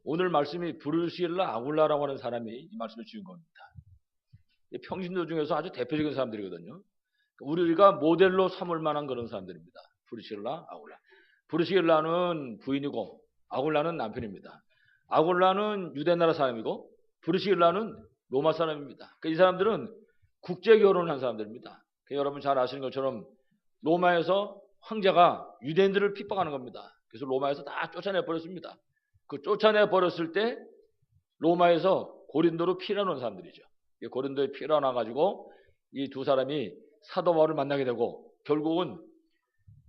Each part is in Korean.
오늘 말씀이 브루시엘라 아굴라라고 하는 사람이 이 말씀을 지은 겁니다. 평신도 중에서 아주 대표적인 사람들이거든요. 우리가 모델로 삼을 만한 그런 사람들입니다. 브루시엘라 아굴라. 브루시엘라는 부인이고 아굴라는 남편입니다. 아굴라는 유대 나라 사람이고 브루시엘라는 로마 사람입니다. 이 사람들은 국제 결혼한 사람들입니다. 여러분 잘 아시는 것처럼 로마에서 황제가 유대인들을 핍박하는 겁니다. 그래서 로마에서 다 쫓아내 버렸습니다. 그 쫓아내 버렸을 때 로마에서 고린도로 피난온 사람들이죠. 고린도에 피난와 가지고 이 두 사람이 사도 바울을 만나게 되고 결국은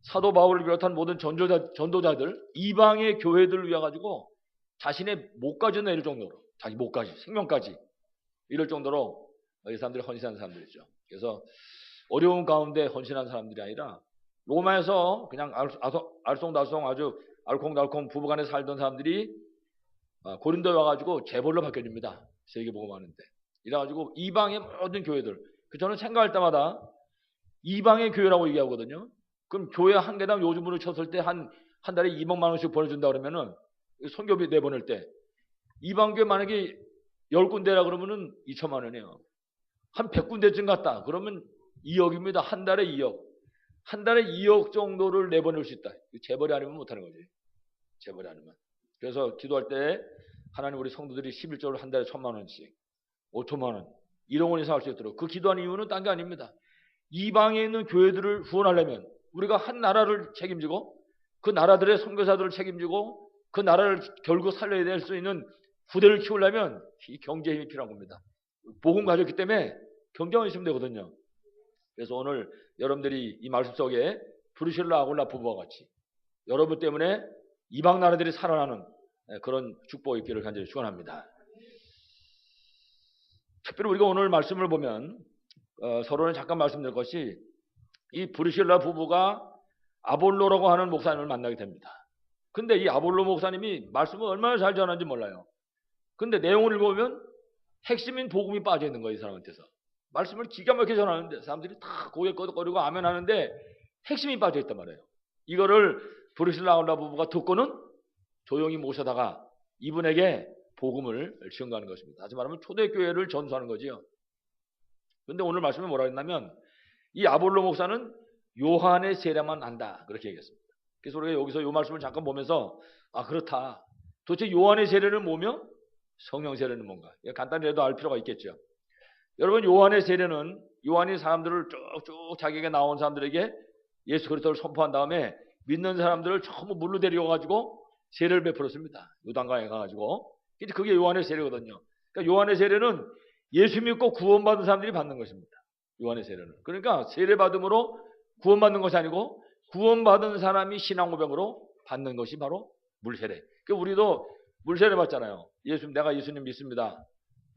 사도 바울을 비롯한 모든 전도자들 이방의 교회들을 위해 가지고 자신의 목까지 내릴 정도로 자기 목까지 생명까지 이럴 정도로 이 사람들이 헌신한 사람들이죠. 그래서 어려운 가운데 헌신한 사람들이 아니라 로마에서 그냥 알쏭달쏭 아주 알콩달콩 부부간에 살던 사람들이 고린도에 와가지고 재벌로 바뀌어집니다. 세계복음하는데. 이래가지고 이방의 모든 교회들, 저는 생각할 때마다 이방의 교회라고 얘기하거든요. 그럼 교회 한 개당 요즘으로 쳤을 때 한 달에 200만 원씩 보내준다 그러면은 선교비 내보낼 때 이방교회 만약에 10군데라 그러면은 2천만 원이에요. 한 100군데쯤 갔다 그러면 2억입니다. 한 달에 2억. 한 달에 2억 정도를 내보낼 수 있다. 재벌이 아니면 못하는 거지. 재벌이 아니면. 그래서 기도할 때 하나님 우리 성도들이 11조를 한 달에 1,000만 원씩 5천만 원 1억 원 이상 할 수 있도록 그 기도하는 이유는 딴 게 아닙니다. 이방에 있는 교회들을 후원하려면 우리가 한 나라를 책임지고 그 나라들의 선교사들을 책임지고 그 나라를 결국 살려야 될 수 있는 후대를 키우려면 이 경제 힘이 필요한 겁니다. 복음 가졌기 때문에 경제만 있으면 되거든요. 그래서 오늘 여러분들이 이 말씀 속에 브루시엘라 아굴라 부부와 같이 여러분 때문에 이방 나라들이 살아나는 그런 축복이 있기를 간절히 축원합니다. 특별히 우리가 오늘 말씀을 보면 서로는 잠깐 말씀드릴 것이 이 브루시엘라 부부가 아볼로라고 하는 목사님을 만나게 됩니다. 근데 이 아볼로 목사님이 말씀을 얼마나 잘 전하는지 몰라요. 근데 내용을 보면 핵심인 복음이 빠져 있는 거예요. 이 사람한테서. 말씀을 기가 막히게 전하는데 사람들이 다 고개 끄덕거리고 아멘 하는데 핵심이 빠져 있단 말이에요. 이거를 브루시엘라 아굴라 부부가 듣고는 조용히 모셔다가 이분에게 복음을 증거하는 것입니다. 다시 말하면 초대교회를 전수하는 거지요. 그런데 오늘 말씀에 뭐라 했냐면 이 아볼로 목사는 요한의 세례만 안다 그렇게 얘기했습니다. 그래서 우리가 여기서 이 말씀을 잠깐 보면서 그렇다. 도대체 요한의 세례는 뭐며 성령 세례는 뭔가 간단히라도 알 필요가 있겠죠. 여러분 요한의 세례는 요한이 사람들을 쭉쭉 자기에게 나온 사람들에게 예수 그리스도를 선포한 다음에 믿는 사람들을 전부 물로 데려가지고 세례를 베풀었습니다. 요단강에 가가지고. 그게 요한의 세례거든요. 그러니까 요한의 세례는 예수 믿고 구원받은 사람들이 받는 것입니다. 요한의 세례는. 그러니까 세례 받음으로 구원받는 것이 아니고 구원받은 사람이 신앙 고백으로 받는 것이 바로 물세례. 그러니까 우리도 물세례 받잖아요. 내가 예수님 믿습니다.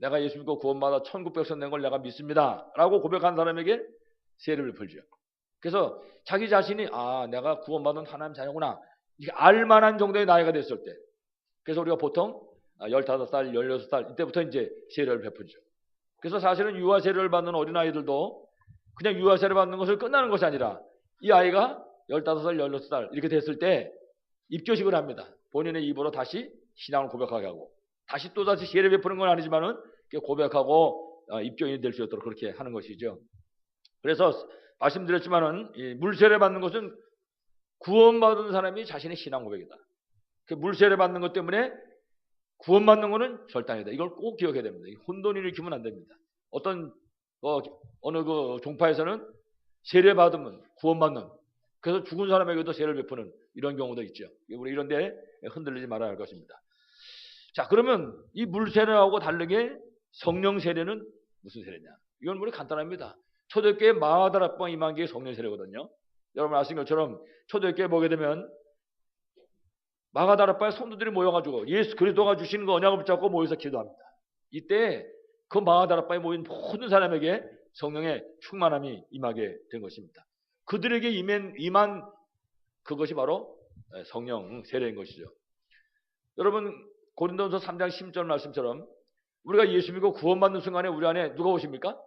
내가 예수 믿고 구원받아 천국 백성 된 걸 내가 믿습니다. 라고 고백한 사람에게 세례를 베풀죠. 그래서 자기 자신이 내가 구원받은 하나님 자녀구나. 이게 알만한 정도의 나이가 됐을 때. 그래서 우리가 보통 15살, 16살 이때부터 이제 세례를 베풀죠. 그래서 사실은 유아 세례를 받는 어린아이들도 그냥 유아 세례 받는 것을 끝나는 것이 아니라 이 아이가 15살, 16살 이렇게 됐을 때 입교식을 합니다. 본인의 입으로 다시 신앙을 고백하게 하고 다시 또다시 세례 베푸는 건 아니지만은 고백하고 입교인이 될 수 있도록 그렇게 하는 것이죠. 그래서 말씀드렸지만은 이 물세례 받는 것은 구원받은 사람이 자신의 신앙 고백이다. 그 물세례 받는 것 때문에 구원받는 것은 절단이다. 이걸 꼭 기억해야 됩니다. 혼돈을 일으키면 안 됩니다. 어느 종파에서는 세례 받으면 구원받는 그래서 죽은 사람에게도 세례를 베푸는 이런 경우도 있죠. 우리 이런 데 흔들리지 말아야 할 것입니다. 자, 그러면 이 물세례하고 다르게 성령 세례는 무슨 세례냐? 이건 우리 간단합니다. 초대교회 마하다락방 임한기의 성령 세례거든요. 여러분 아시는 것처럼 초대교회 보게 되면 마가다락방에 성도들이 모여가지고 예수 그리스도가 주시는 그 언약을 붙잡고 모여서 기도합니다. 이때 그 마가다락방에 모인 모든 사람에게 성령의 충만함이 임하게 된 것입니다. 그들에게 임한 그것이 바로 성령 세례인 것이죠. 여러분 고린도전서 3장 10절 말씀처럼 우리가 예수 믿고 구원받는 순간에 우리 안에 누가 오십니까?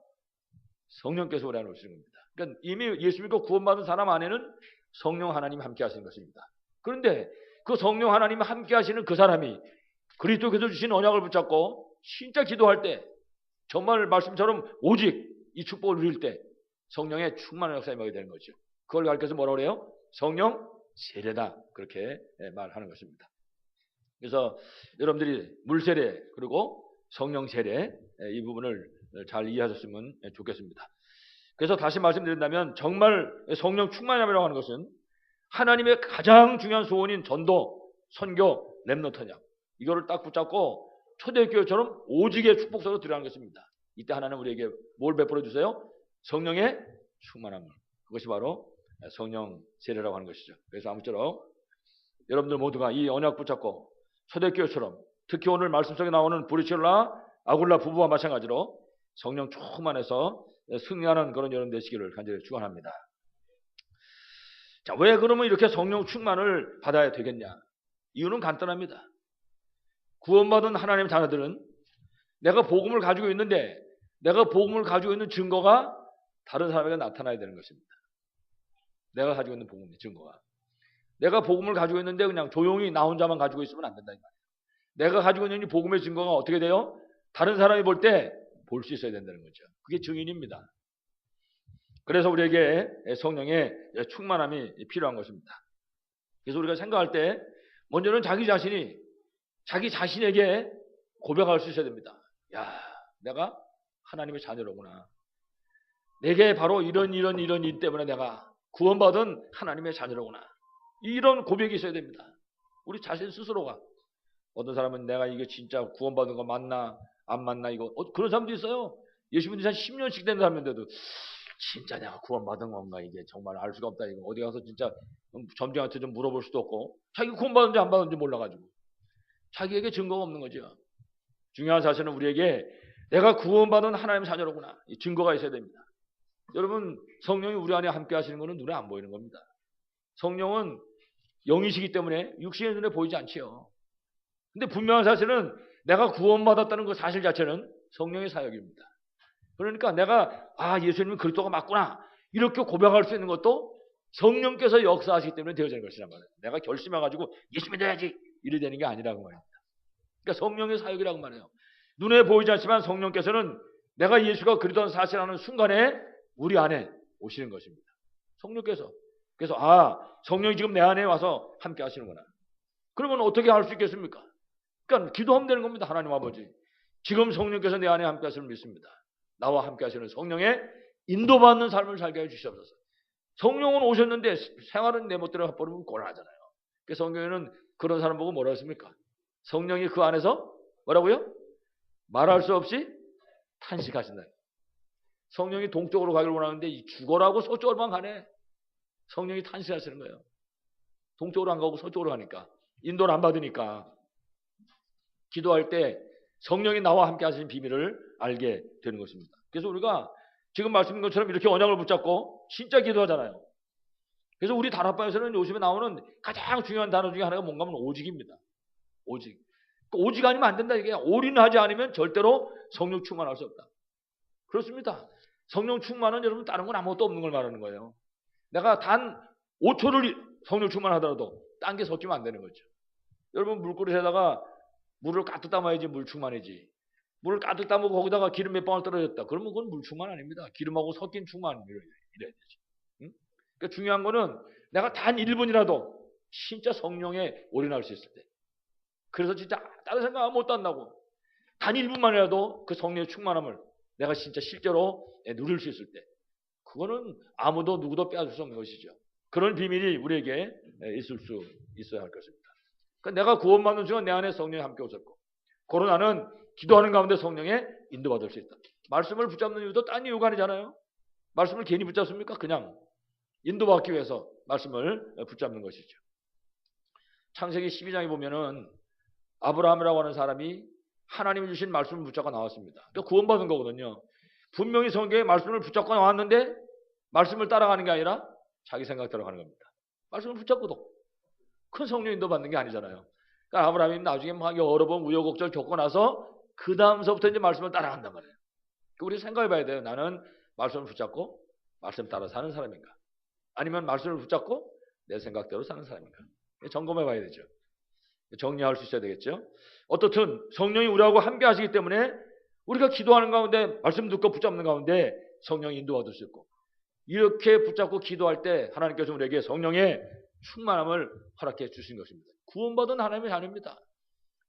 성령께서 우리 안에 오시는 겁니다. 그러니까 이미 예수 믿고 구원받은 사람 안에는 성령 하나님이 함께 하시는 것입니다. 그런데 그 성령 하나님이 함께 하시는 그 사람이 그리스도께서 주신 언약을 붙잡고 진짜 기도할 때 정말 말씀처럼 오직 이 축복을 누릴 때 성령의 충만한 역사에 임하게 되는 거죠. 그걸 가르쳐서 뭐라고 그래요? 성령 세례다. 그렇게 말하는 것입니다. 그래서 여러분들이 물 세례 그리고 성령 세례 이 부분을 잘 이해하셨으면 좋겠습니다. 그래서 다시 말씀드린다면 정말 성령 충만함이라고 하는 것은 하나님의 가장 중요한 소원인 전도, 선교, 렘넌트 언약 이거를 딱 붙잡고 초대교회처럼 오직의 축복서로 들어가는 것입니다. 이때 하나님 우리에게 뭘 베풀어 주세요? 성령의 충만함을. 그것이 바로 성령 세례라고 하는 것이죠. 그래서 아무쪼록 여러분들 모두가 이 언약 붙잡고 초대교회처럼 특히 오늘 말씀 속에 나오는 브리실라, 아굴라 부부와 마찬가지로 성령 충만해서 승리하는 그런 여러분 되시기를 간절히 축원합니다. 자, 왜 그러면 이렇게 성령 충만을 받아야 되겠냐? 이유는 간단합니다. 구원받은 하나님의 자녀들은 내가 복음을 가지고 있는데 내가 복음을 가지고 있는 증거가 다른 사람에게 나타나야 되는 것입니다. 내가 가지고 있는 복음의 증거가. 내가 복음을 가지고 있는데 그냥 조용히 나 혼자만 가지고 있으면 안 된다 이 말이에요. 내가 가지고 있는 이 복음의 증거가 어떻게 돼요? 다른 사람이 볼 때 볼 수 있어야 된다는 거죠. 그게 증인입니다. 그래서 우리에게 성령의 충만함이 필요한 것입니다. 그래서 우리가 생각할 때 먼저는 자기 자신에게 고백할 수 있어야 됩니다. 야, 내가 하나님의 자녀로구나. 내게 바로 이런 일 때문에 내가 구원받은 하나님의 자녀로구나. 이런 고백이 있어야 됩니다. 우리 자신 스스로가. 어떤 사람은 내가 이게 진짜 구원받은 거 맞나 안 맞나 이거 그런 사람도 있어요. 예수 믿은 지 한 10년씩 된 사람인데도 진짜 내가 구원받은 건가 이게 정말 알 수가 없다 이거 어디 가서 진짜 점쟁이한테 좀 물어볼 수도 없고 자기 구원받은지 안 받은지 몰라가지고 자기에게 증거가 없는 거죠. 중요한 사실은 우리에게 내가 구원받은 하나님의 자녀로구나 이 증거가 있어야 됩니다. 여러분 성령이 우리 안에 함께 하시는 것은 눈에 안 보이는 겁니다. 성령은 영이시기 때문에 육신의 눈에 보이지 않지요. 근데 분명한 사실은 내가 구원받았다는 그 사실 자체는 성령의 사역입니다. 그러니까 내가 예수님은 그리스도가 맞구나 이렇게 고백할 수 있는 것도 성령께서 역사하시기 때문에 되어지는 것이란 말이에요. 내가 결심해가지고 예수 믿어야지 이래 되는 게 아니라고 말입니다. 그러니까 성령의 사역이라고 말해요. 눈에 보이지 않지만 성령께서는 내가 예수가 그리스도라는 사실하는 순간에 우리 안에 오시는 것입니다. 성령께서. 그래서 성령이 지금 내 안에 와서 함께 하시는구나. 그러면 어떻게 할 수 있겠습니까? 그러니까 기도하면 되는 겁니다. 하나님 아버지. 지금 성령께서 내 안에 함께 하시는 믿습니다. 나와 함께 하시는 성령의 인도받는 삶을 살게 해주시옵소서. 성령은 오셨는데 생활은 내 멋대로 해버리면 곤란하잖아요. 그래서 성경에는 그런 사람 보고 뭐라 했습니까? 성령이 그 안에서 뭐라고요? 말할 수 없이 탄식하신다. 성령이 동쪽으로 가기를 원하는데 죽어라고 서쪽으로만 가네. 성령이 탄식하시는 거예요. 동쪽으로 안 가고 서쪽으로 가니까. 인도를 안 받으니까. 기도할 때 성령이 나와 함께 하시는 비밀을 알게 되는 것입니다. 그래서 우리가 지금 말씀드린 것처럼 이렇게 언약을 붙잡고 진짜 기도하잖아요. 그래서 우리 다락방에서는 요즘에 나오는 가장 중요한 단어 중에 하나가 뭔가 하면 오직입니다. 오직. 오직 아니면 안 된다 이게. 올인하지 않으면 절대로 성령 충만할 수 없다. 그렇습니다. 성령 충만은 여러분 다른 건 아무것도 없는 걸 말하는 거예요. 내가 단 5초를 성령 충만하더라도 딴 게 섞이면 안 되는 거죠. 여러분 물그릇에다가 물을 가득 담아야지 물 충만이지. 물을 가득 담고 거기다가 기름 몇 방울 떨어졌다. 그러면 그건 물 충만 아닙니다. 기름하고 섞인 충만 이래야 되지. 응? 그러니까 중요한 거는 내가 단 1분이라도 진짜 성령에 올인할 수 있을 때. 그래서 진짜 다른 생각 못도 안 나고 단 1분만이라도 그 성령의 충만함을 내가 진짜 실제로 누릴 수 있을 때. 그거는 아무도 누구도 빼앗을 수 없는 것이죠. 그런 비밀이 우리에게 있을 수 있어야 할 것입니다. 그러니까 내가 구원받는 순간 내 안에 성령이 함께 오셨고 코로나는 기도하는 가운데 성령에 인도받을 수 있다. 말씀을 붙잡는 이유도 딴 이유가 아니잖아요. 말씀을 괜히 붙잡습니까? 그냥 인도받기 위해서 말씀을 붙잡는 것이죠. 창세기 12장에 보면은 아브라함이라고 하는 사람이 하나님이 주신 말씀을 붙잡고 나왔습니다. 그러니까 구원받은 거거든요. 분명히 성경에 말씀을 붙잡고 나왔는데 말씀을 따라가는 게 아니라 자기 생각대로 가는 겁니다. 말씀을 붙잡고도 큰 성령 인도 받는 게 아니잖아요. 그러니까 아브라함이 나중에 막 여러 번 우여곡절 겪고 나서 그 다음서부터 이제 말씀을 따라간단 말이에요. 우리 생각해 봐야 돼요. 나는 말씀을 붙잡고 말씀 따라 사는 사람인가? 아니면 말씀을 붙잡고 내 생각대로 사는 사람인가? 점검해 봐야 되죠. 정리할 수 있어야 되겠죠. 어떻든 성령이 우리하고 함께 하시기 때문에 우리가 기도하는 가운데 말씀 듣고 붙잡는 가운데 성령이 인도받을 수 있고, 이렇게 붙잡고 기도할 때 하나님께서 우리에게 성령의 충만함을 허락해 주신 것입니다. 구원받은 하나님의 자녀입니다.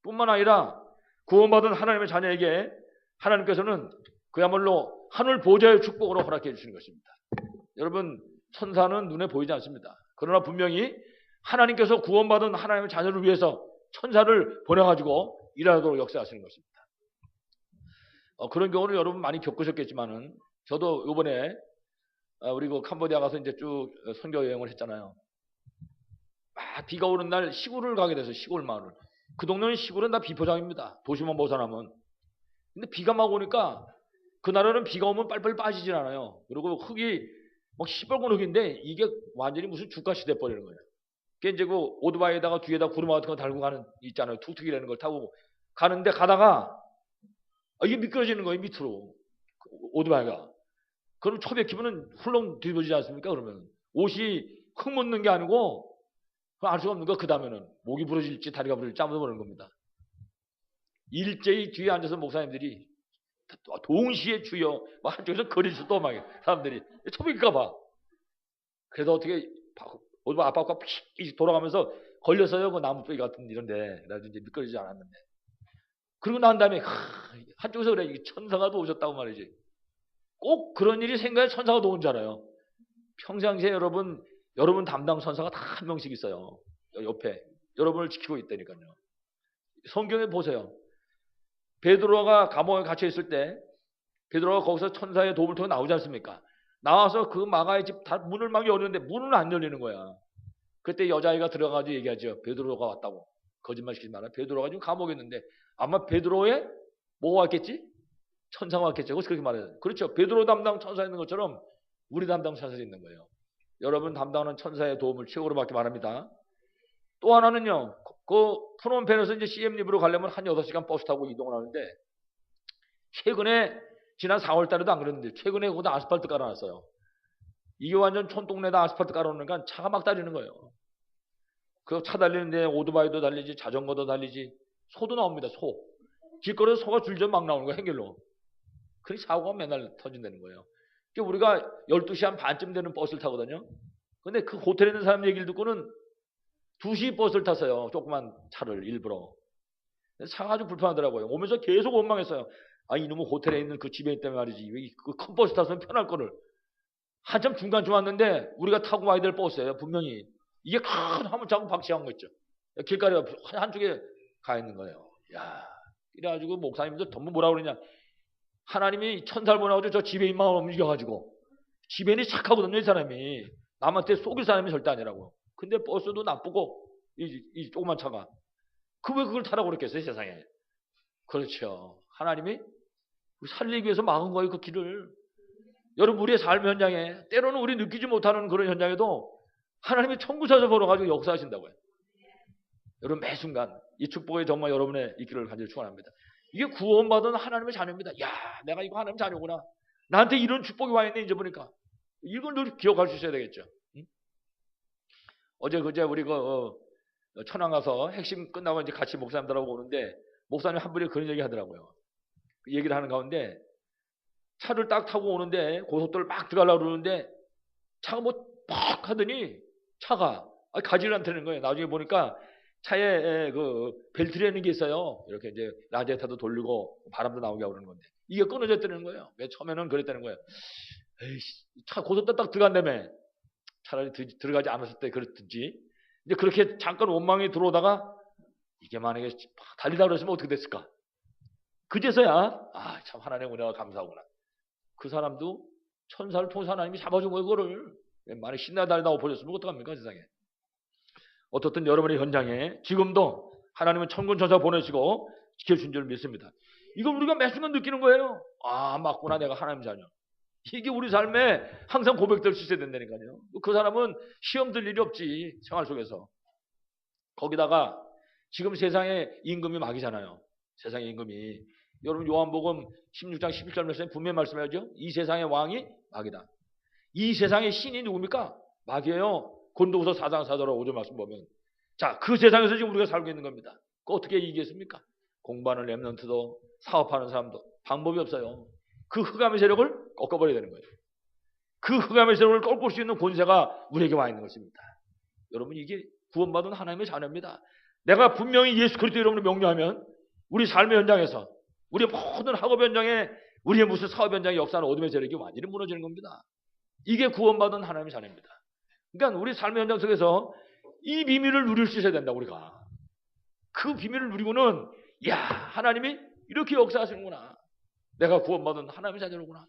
뿐만 아니라 구원받은 하나님의 자녀에게 하나님께서는 그야말로 하늘 보좌의 축복으로 허락해 주시는 것입니다. 여러분, 천사는 눈에 보이지 않습니다. 그러나 분명히 하나님께서 구원받은 하나님의 자녀를 위해서 천사를 보내가지고 일하도록 역사하시는 것입니다. 그런 경우를 여러분 많이 겪으셨겠지만은, 저도 이번에 우리 그 캄보디아 가서 이제 쭉 선교 여행을 했잖아요. 비가 오는 날 시골을 가게 돼서, 시골 마을. 그 동네는 시골은 다 비포장입니다. 도시만 벗어나면. 근데 비가 막 오니까 그날은 비가 오면 빨빨 빠지질 않아요. 그리고 흙이 막 시뻘건 흙인데 이게 완전히 무슨 주가시 돼버리는 거예요. 그게 이제 그 오토바이에다가 뒤에다 구르마 같은 거 달고 가는 있잖아요. 툭툭이라는 걸 타고 가는데 가다가 이게 미끄러지는 거예요. 밑으로. 오토바이가. 그럼 초백히면은 훌렁 뒤집어지지 않습니까? 그러면 옷이 흙 묻는 게 아니고 알 수가 없는 거. 그 다음에는 목이 부러질지 다리가 부러질지 아무도 모르는 겁니다. 일제히 뒤에 앉아서 목사님들이 동시에 주여, 한쪽에서 거리수 또 막 사람들이 초백일까봐. 그래도 어떻게 오토바이 앞바퀴가 픽 돌아가면서 걸렸어요. 그 나무뿌리 같은 이런데. 그래서 이제 미끄러지지 않았는데. 그러고 난 다음에 한쪽에서 그래, 천사가 또 오셨다고 말이지. 꼭 그런 일이 생겨야 천사가 또 온 줄 알아요. 평상시에 여러분 담당 천사가 다 한 명씩 있어요. 옆에 여러분을 지키고 있다니까요. 성경에 보세요. 베드로가 감옥에 갇혀 있을 때 베드로가 거기서 천사의 도움을 통해 나오지 않습니까? 나와서 그 마가의 집 다 문을 막 열었는데 문은 안 열리는 거야. 그때 여자아이가 들어가서 얘기하죠. 베드로가 왔다고. 거짓말 시키지 마라. 베드로가 지금 감옥에 있는데 아마 베드로의 뭐가 왔겠지? 천사가 왔겠죠. 그래서 그렇게 말해요. 그렇죠. 베드로 담당 천사 있는 것처럼 우리 담당 천사 있는 거예요. 여러분 담당하는 천사의 도움을 최고로 받기 바랍니다. 또 하나는요. 그 프놈펜에서 이제 CM립으로 가려면 한 6시간 버스 타고 이동을 하는데, 최근에 지난 4월 달에도 안 그랬는데 최근에 거기다 아스팔트 깔아놨어요. 이게 완전 촌동네다 아스팔트 깔아놓으니까 차가 막 달리는 거예요. 그 차 달리는데 오토바이도 달리지, 자전거도 달리지, 소도 나옵니다. 소. 길거리에서 소가 줄줄 막 나오는 거예요. 행길로. 그렇게 사고가 맨날 터진다는 거예요. 우리가 12시 한 반쯤 되는 버스를 타거든요. 근데 그 호텔에 있는 사람 얘기를 듣고는 2시 버스를 탔어요. 조그만 차를 일부러. 차가 아주 불편하더라고요. 오면서 계속 원망했어요. 이놈의 호텔에 있는 그 지배인 때문에 말이지. 그 큰 버스 탔으면 편할 거를. 한참 중간쯤 왔는데 우리가 타고 와야 될 버스예요. 분명히. 이게 큰 화물차고 박치한 거 있죠. 길가에 한쪽에 가 있는 거예요. 야, 이래가지고 목사님들 전부 뭐라 그러냐. 하나님이 천사를 보내가지고 저 지배인만 움직여가지고. 지배인이 착하거든요. 이 사람이. 남한테 속일 사람이 절대 아니라고. 근데 버스도 나쁘고 이 조그만 차가. 왜 그걸 타라고 그랬겠어요, 세상에. 그렇죠. 하나님이 살리기 위해서 막은 거예요, 그 길을. 여러분, 우리의 삶 현장에 때로는 우리 느끼지 못하는 그런 현장에도 하나님이 천구 찾아보러 가지고 역사하신다고요. 여러분, 매 순간 이 축복이 정말 여러분의 있기를 간절히 축원합니다. 이게 구원받은 하나님의 자녀입니다. 야, 내가 이거 하나님 자녀구나. 나한테 이런 축복이 와 있네, 이제 보니까. 이걸 늘 기억할 수 있어야 되겠죠. 응? 어제 그제 우리 천안 가서 핵심 끝나고 이제 같이 목사님들하고 오는데, 목사님 한 분이 그런 얘기 하더라고요. 그 얘기를 하는 가운데 차를 딱 타고 오는데 고속도로를 막 들어가려고 그러는데 차가 팍 하더니 차가 가지를 않다는 거예요. 나중에 보니까 차에 그 벨트라는 게 있어요. 이렇게 이제 라디에이터도 돌리고 바람도 나오게 하고 그러는 건데 이게 끊어졌다는 거예요. 왜 처음에는 그랬다는 거예요. 에이씨, 차 고속도로 딱 들어간다며. 차라리 들어가지 않았을 때 그랬든지. 이제 그렇게 잠깐 원망이 들어오다가 이게 만약에 달리다 그랬으면 어떻게 됐을까? 그제서야 참 하나님의 은혜가 감사하구나. 그 사람도 천사를 통해서 하나님이 잡아준 거예요. 그거를 만약에 신나 달리다 엎어졌으면 어떡합니까, 세상에. 어떻든 여러분의 현장에 지금도 하나님은 천군 천사 보내시고 지켜준 줄 믿습니다. 이걸 우리가 매 순간 느끼는 거예요. 맞구나, 내가 하나님 자녀. 이게 우리 삶에 항상 고백될 수 있어야 된다니까요. 그 사람은 시험 들 일이 없지, 생활 속에서. 거기다가 지금 세상에 임금이 막이잖아요. 세상의 임금이. 여러분 요한복음 16장 11절 말씀에 분명히 말씀하죠. 이 세상의 왕이 막이다. 이 세상의 신이 누굽니까? 막이에요. 고린도후서 4장 4절로 5절 말씀 보면. 자, 그 세상에서 지금 우리가 살고 있는 겁니다. 그 어떻게 이기겠습니까? 공부하는 랩런트도 사업하는 사람도 방법이 없어요. 그 흑암의 세력을 꺾어버려야 되는 거예요. 그 흑암의 세력을 꺾을 수 있는 권세가 우리에게 와 있는 것입니다. 여러분, 이게 구원받은 하나님의 자녀입니다. 내가 분명히 예수 그리스도 이름으로 명령하면 우리 삶의 현장에서, 우리 모든 학업 현장에, 우리의 무슨 사업 현장의 역사는 어둠의 세력이 완전히 무너지는 겁니다. 이게 구원받은 하나님의 자녀입니다. 그러니까 우리 삶의 현장 속에서 이 비밀을 누릴 수 있어야 된다. 우리가 그 비밀을 누리고는, 야, 하나님이 이렇게 역사하시는구나, 내가 구원받은 하나님의 자녀로구나,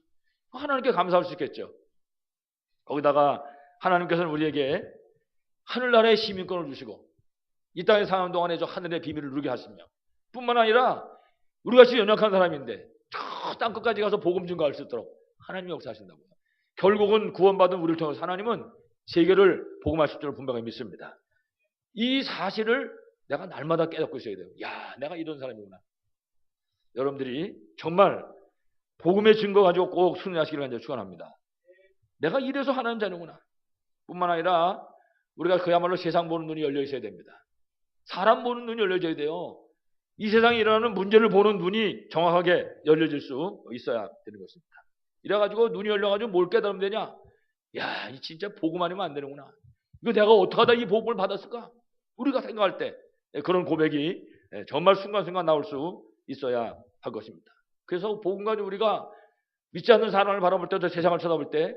하나님께 감사할 수 있겠죠. 거기다가 하나님께서는 우리에게 하늘나라의 시민권을 주시고 이 땅에 사는 동안에 저 하늘의 비밀을 누리게 하시며, 뿐만 아니라 우리같이 연약한 사람인데 저 땅끝까지 가서 복음 증거할 수 있도록 하나님이 역사하신다고요. 결국은 구원받은 우리를 통해서 하나님은 세계를 복음하실 줄을 분명히 믿습니다. 이 사실을 내가 날마다 깨닫고 있어야 돼요. 야, 내가 이런 사람이구나. 여러분들이 정말 복음의 증거 가지고 꼭 승리하시기를 축원합니다. 내가 이래서 하나님 자녀구나. 뿐만 아니라 우리가 그야말로 세상 보는 눈이 열려 있어야 됩니다. 사람 보는 눈이 열려져야 돼요. 이 세상에 일어나는 문제를 보는 눈이 정확하게 열려질 수 있어야 되는 것입니다. 이래가지고 눈이 열려가지고 뭘 깨달으면 되냐? 야, 이 진짜 복음 아니면 안 되는구나. 이거 내가 어떻게 하다 이 복음을 받았을까? 우리가 생각할 때 그런 고백이 정말 순간순간 나올 수 있어야 할 것입니다. 그래서 복음 가지고 우리가 믿지 않는 사람을 바라볼 때도, 세상을 쳐다볼 때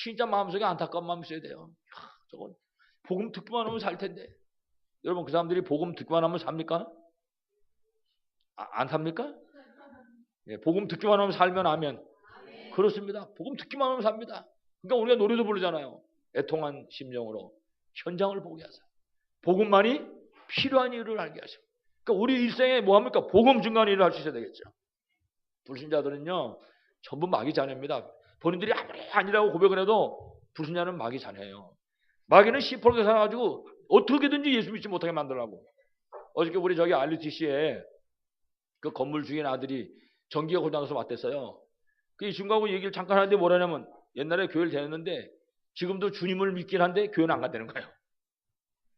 진짜 마음속에 안타까운 마음이 있어야 돼요. 야, 저건 복음 듣기만 하면 살 텐데. 여러분, 그 사람들이 복음 듣기만 하면 삽니까? 안 삽니까? 예, 복음 듣기만 하면 살면 아멘. 그렇습니다. 복음 듣기만 하면 삽니다. 그러니까 우리가 노래도 부르잖아요. 애통한 심령으로 현장을 보게 하사 복음만이 필요한 일을 알게 하시고. 그러니까 우리 일생에 뭐합니까? 복음 증거하는 일을 할 수 있어야 되겠죠. 불신자들은요 전부 마귀 자녀입니다. 본인들이 아무리 아니라고 고백을 해도 불신자는 마귀 자녀예요. 마귀는 시퍼렇게 살아가지고 어떻게든지 예수 믿지 못하게 만들라고. 어저께 우리 저기 RUTC에 그 건물 주인 아들이 전기가 고장나서 왔댔어요. 그 친구하고 얘기를 잠깐 하는데 뭐라냐면, 옛날에 교회를 다녔는데 지금도 주님을 믿긴 한데 교회는 안 간다는 거예요.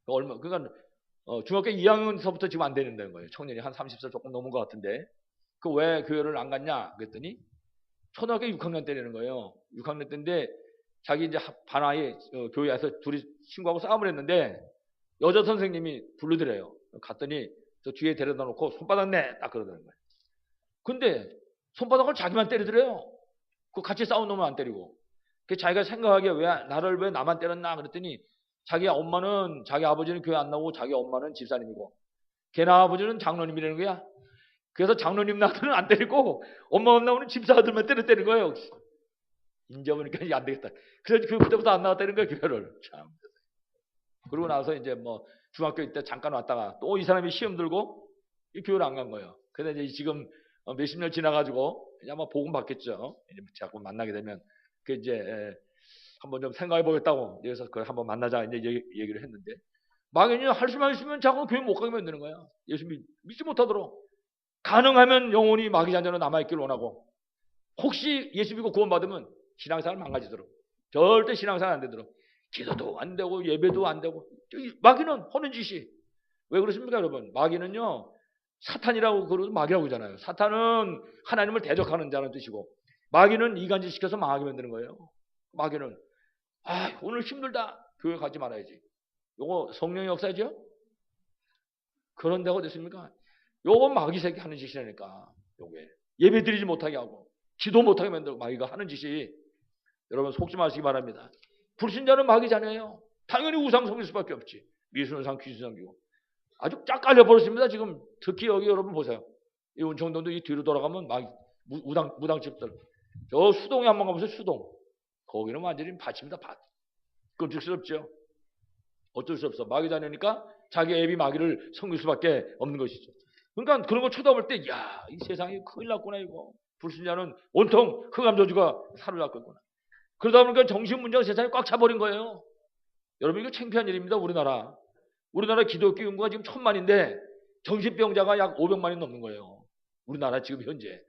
그러니까 중학교 2학년서부터 지금 안 되는다는 거예요. 청년이 한 30살 조금 넘은 것 같은데, 그 왜 교회를 안 갔냐 그랬더니 초등학교 6학년 때라는 거예요. 6학년 때인데 자기 이제 반아이 교회에서 둘이 친구하고 싸움을 했는데 여자 선생님이 부르더래요. 갔더니 저 뒤에 데려다 놓고 손바닥 내 딱 그러더라는 거예요. 근데 손바닥을 자기만 때리더래요. 그 같이 싸운 놈은 안 때리고. 그 자기가 생각하기에 나를 왜 나만 때렸나 그랬더니 자기 엄마는, 자기 아버지는 교회 안 나오고 자기 엄마는 집사님이고 걔나 아버지는 장로님이라는 거야. 그래서 장로님 아들은 안 때리고 엄마 나오는 집사 아들만 때렸다는 거예요. 이제 보니까 이게 안 되겠다. 그래서 그때부터 안 나왔다는 거예요, 교회를. 참. 그러고 나서 이제 뭐 중학교 때 잠깐 왔다가 또 이 사람이 시험 들고 이 교회를 안 간 거예요. 그런데 이제 지금 몇십 년 지나가지고 이제 아마 복음 받겠죠. 이제 자꾸 만나게 되면 그 이제 한번 좀 생각해 보겠다고, 그래서 그걸 한번 만나자 이제 얘기를 했는데, 마귀는 할 수만 있으면 자꾸 교회 못 가게 만드는 거야. 예수 믿지 못하도록. 가능하면 영혼이 마귀 자녀로 남아있기를 원하고, 혹시 예수 믿고 구원받으면 신앙생활 망가지도록, 절대 신앙생활 안 되도록, 기도도 안 되고 예배도 안 되고. 마귀는 하는 짓이 왜 그렇습니까, 여러분? 마귀는요 사탄이라고 그러고 마귀라고 그러잖아요. 사탄은 하나님을 대적하는 자는 뜻이고, 마귀는 이간질 시켜서 망하게 만드는 거예요. 마귀는 오늘 힘들다, 교회 가지 말아야지. 요거 성령의 역사죠? 그런 데가 어디 있습니까? 요거 마귀 새끼 하는 짓이라니까. 요게 예배 드리지 못하게 하고 기도 못하게 만들고 마귀가 하는 짓이, 여러분 속지 마시기 바랍니다. 불신자는 마귀 자녀예요. 당연히 우상 섬길 수밖에 없지. 미순상 귀신 섬기고 아주 쫙 깔려버렸습니다. 지금 특히 여기 여러분 보세요. 이 운청동도 이 뒤로 돌아가면 막 무당집들, 저 수동에 한번 가보세요. 수동 거기는 완전히 밭입니다. 밭. 끔찍스럽죠. 어쩔 수 없어. 마귀 자녀니까 자기 애비 마귀를 섬길 수밖에 없는 것이죠. 그러니까 그런 거 쳐다볼 때, 야, 이 세상이 큰일 났구나 이거. 불신자는 온통 흑암저주가 사로잡고 있구나. 그러다 보니까 정신문제가 세상에 꽉 차버린 거예요. 여러분, 이거 창피한 일입니다. 우리나라 기독교 인구가 지금 1000만인데 정신병자가 약 500만이 넘는 거예요. 우리나라 지금 현재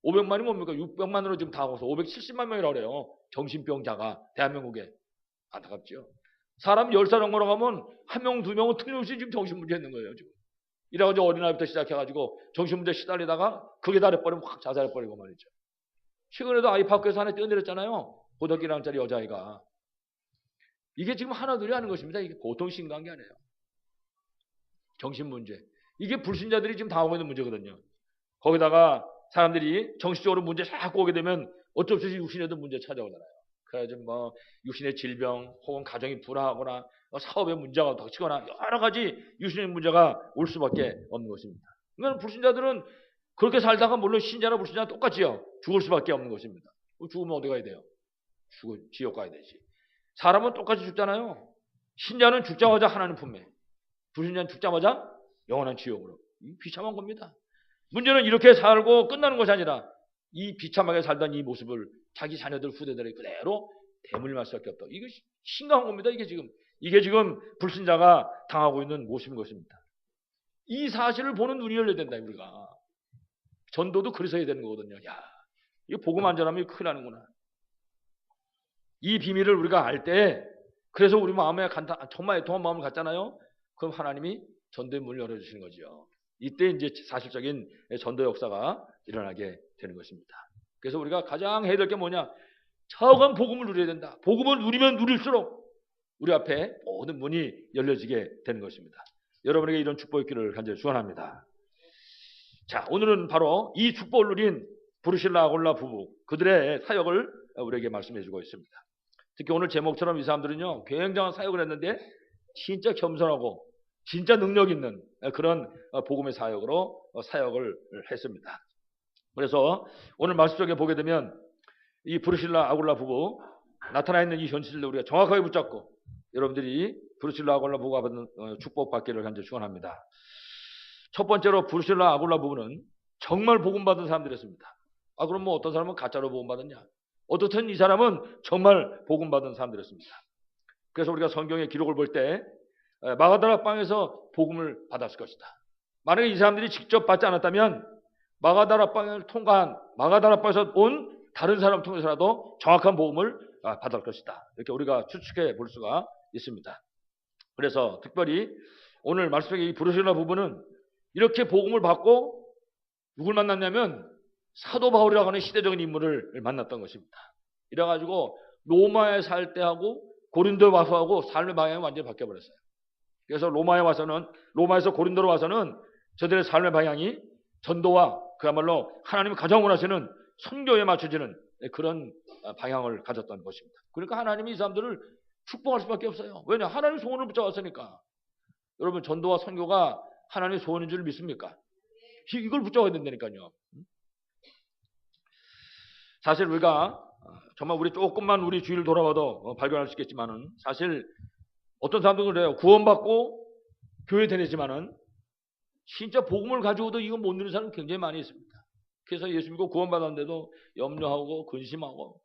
500만이 뭡니까? 600만으로 지금 다 가서 570만 명이라고 그래요. 정신병자가 대한민국에. 안타깝죠. 사람 10살 넘어가면 한 명, 두 명은 틀림없이 지금 정신문제 있는 거예요. 지금. 이래가지고 어린아이부터 시작해가지고 정신문제 시달리다가 극에 달해버리면 확 자살해버리고 말이죠. 최근에도 아이파크에서 하나 뛰어내렸잖아요. 고등학교 1학년짜리 여자아이가. 이게 지금 하나둘이 하는 것입니다. 이게 보통 심각한 게 아니에요. 정신문제. 이게 불신자들이 지금 당하고 있는 문제거든요. 거기다가 사람들이 정신적으로 문제 자꾸 오게 되면 어쩔 수 없이 육신에도 문제 찾아오잖아요. 그래가지고 뭐 육신의 질병 혹은 가정이 불화하거나 사업에 문제가 닥치거나 여러 가지 육신의 문제가 올 수밖에 없는 것입니다. 그러니까 불신자들은 그렇게 살다가 물론 신자나 불신자나 똑같지요. 죽을 수밖에 없는 것입니다. 죽으면 어디 가야 돼요? 지옥 가야 되지. 사람은 똑같이 죽잖아요. 신자는 죽자마자 하나님 품에, 불신자는 죽자마자 영원한 지옥으로. 이 비참한 겁니다. 문제는 이렇게 살고 끝나는 것이 아니라 이 비참하게 살던 이 모습을 자기 자녀들 후대들이 그대로 대물림할 수밖에 없다. 이게 심각한 겁니다. 이게 지금 불신자가 당하고 있는 모습인 것입니다. 이 사실을 보는 눈이 열려야 된다. 우리가 전도도 그래서 해야 되는 거거든요. 야, 이거 복음 안 전하면 큰일 나는구나. 이 비밀을 우리가 알 때, 그래서 우리 마음에 정말 애통한 마음을 갖잖아요. 그럼 하나님이 전도의 문을 열어주시는 거죠. 이때 이제 사실적인 전도 역사가 일어나게 되는 것입니다. 그래서 우리가 가장 해야 될 게 뭐냐? 차가운 복음을 누려야 된다. 복음을 누리면 누릴수록 우리 앞에 모든 문이 열려지게 되는 것입니다. 여러분에게 이런 축복의 길을 간절히 축원합니다. 자, 오늘은 바로 이 축복을 누린 브루실라 아굴라 부부, 그들의 사역을 우리에게 말씀해 주고 있습니다. 특히 오늘 제목처럼 이 사람들은요, 굉장한 사역을 했는데 진짜 겸손하고 진짜 능력 있는 그런 복음의 사역으로 사역을 했습니다. 그래서 오늘 말씀 속에 보게 되면 이 브루실라 아굴라 부부 나타나 있는 이 현실을 우리가 정확하게 붙잡고 여러분들이 브루실라 아굴라 부부가 받는 축복 받기를 간절히 축원합니다. 첫 번째로 브루실라 아굴라 부부는 정말 복음 받은 사람들이었습니다. 그럼 뭐 어떤 사람은 가짜로 복음 받았냐? 어떻든 이 사람은 정말 복음 받은 사람들이었습니다. 그래서 우리가 성경의 기록을 볼 때 마가다라 방에서 복음을 받았을 것이다. 만약에 이 사람들이 직접 받지 않았다면 마가다라 방을 통과한 마가다라 방에서 온 다른 사람을 통해서라도 정확한 복음을 받을 것이다. 이렇게 우리가 추측해 볼 수가 있습니다. 그래서 특별히 오늘 말씀의 이 브루실라 부부는 이렇게 복음을 받고 누굴 만났냐면 사도 바울이라고 하는 시대적인 인물을 만났던 것입니다. 이래가지고 로마에 살 때하고 고린도에 와서 하고 삶의 방향이 완전히 바뀌어버렸어요. 그래서 로마에서 고린도로 와서는 저들의 삶의 방향이 전도와 그야말로 하나님이 가장 원하시는 선교에 맞춰지는 그런 방향을 가졌던 것입니다. 그러니까 하나님이 이 사람들을 축복할 수밖에 없어요. 왜냐? 하나님 소원을 붙잡았으니까. 여러분, 전도와 선교가 하나님의 소원인 줄 믿습니까? 이걸 붙잡아야 된다니까요. 사실 우리가 정말 우리 조금만 우리 주위를 돌아봐도 발견할 수 있겠지만은 사실 어떤 사람들은 그래요. 구원받고 교회 다니지만은 진짜 복음을 가지고도 이거 못 누리는 사람이 굉장히 많이 있습니다. 그래서 예수 믿고 구원받았는데도 염려하고 근심하고